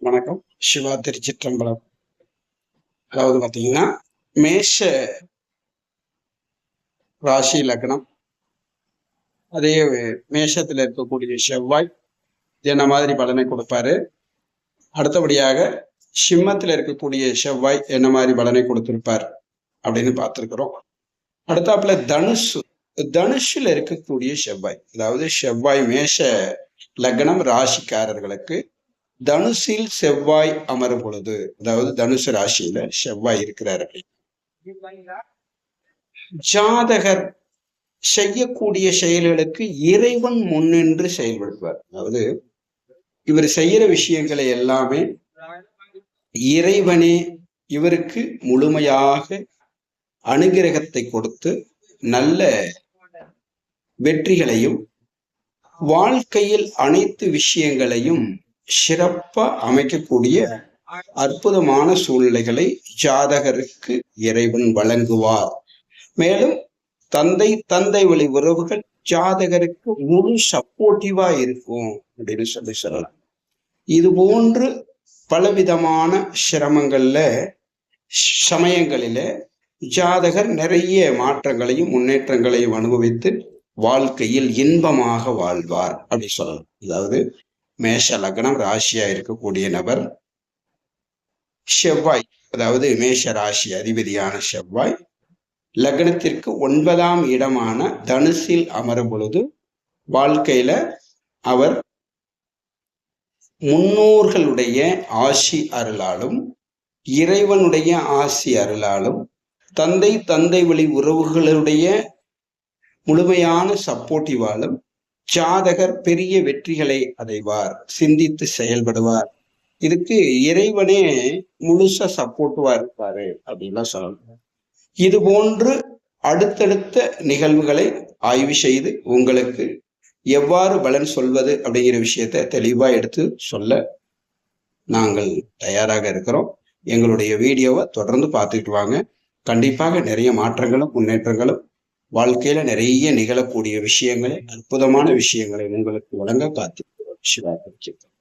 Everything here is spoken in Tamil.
வணக்கம். சிவா திருச்சிற்றம்பலம். அதாவது பார்த்தீங்கன்னா, மேஷ ராசி லக்னம், அதே மேஷத்தில் இருக்கக்கூடிய செவ்வாய் என்ன மாதிரி பலனை கொடுப்பாரு, அடுத்தபடியாக சிம்மத்தில் இருக்கக்கூடிய செவ்வாய் என்ன மாதிரி பலனை கொடுத்திருப்பார் அப்படின்னு பார்த்துருக்கிறோம். அடுத்தாப்புல தனுஷுல இருக்கக்கூடிய செவ்வாய், அதாவது செவ்வாய் மேஷ லக்னம் ராசிக்காரர்களுக்கு தனுசில் செவ்வாய் அமரும் பொழுது, அதாவது தனுசு ராசியில செவ்வாய் இருக்கிறார். ஜாதகர் செய்யக்கூடிய செயல்களுக்கு இறைவன் முன்னின்று செயல்படுத்துவார். அதாவது இவர் செய்யற விஷயங்களை எல்லாமே இறைவனே இவருக்கு முழுமையாக அனுகிரகத்தை கொடுத்து நல்ல வெற்றிகளையும் வாழ்க்கையில் அனைத்து விஷயங்களையும் சிறப்பா அமைக்கக்கூடிய அற்புதமான சூழ்நிலைகளை ஜாதகருக்கு இறைவன் வழங்குவார். மேலும் தந்தை வழி உறவுகள் ஜாதகருக்கு முழு சப்போர்ட்டிவா இருக்கும் அப்படின்னு சொல்லலாம். இது போன்று பலவிதமான சிரமங்கள்ல சமயங்களில ஜாதகர் நிறைய மாற்றங்களையும் முன்னேற்றங்களையும் அனுபவித்து வாழ்க்கையில் இன்பமாக வாழ்வார் அப்படி சொல்லலாம். அதாவது மேஷ லக்னம் ராசியா இருக்கக்கூடிய நபர் செவ்வாய், அதாவது மேஷ ராசி அதிபதியான செவ்வாய் லக்னத்திற்கு 9ஆம் இடமான தனுசில் அமரும் பொழுது வாழ்க்கையில அவர் முன்னோர்களுடைய ஆசி அருளாலும் இறைவனுடைய ஆசி அருளாலும் தந்தை வழி உறவுகளுடைய முழுமையான சப்போர்ட்டிவாலும் ஜாதகர் பெரிய வெற்றிகளை அடைவார், சிந்தித்து செயல்படுவார். இதுக்கு இறைவனே முழுசா சப்போர்ட்டுவா இருப்பாரு அப்படின்லாம் சொல்லணும். இது போன்று அடுத்தடுத்த நிகழ்வுகளை ஆய்வு செய்து உங்களுக்கு எவ்வாறு பலன் சொல்வது அப்படிங்கிற விஷயத்த தெளிவா எடுத்து சொல்ல நாங்கள் தயாராக இருக்கிறோம். எங்களுடைய வீடியோவை தொடர்ந்து பார்த்துட்டு வாங்க. கண்டிப்பாக நிறைய மாற்றங்களும் முன்னேற்றங்களும் வாழ்க்கையில நிறைய நிகழக்கூடிய விஷயங்களை, அற்புதமான விஷயங்களை உங்களுக்கு வழங்க காத்திருக்கிறோம். சிவா திருச்சிற்றம்பலம்.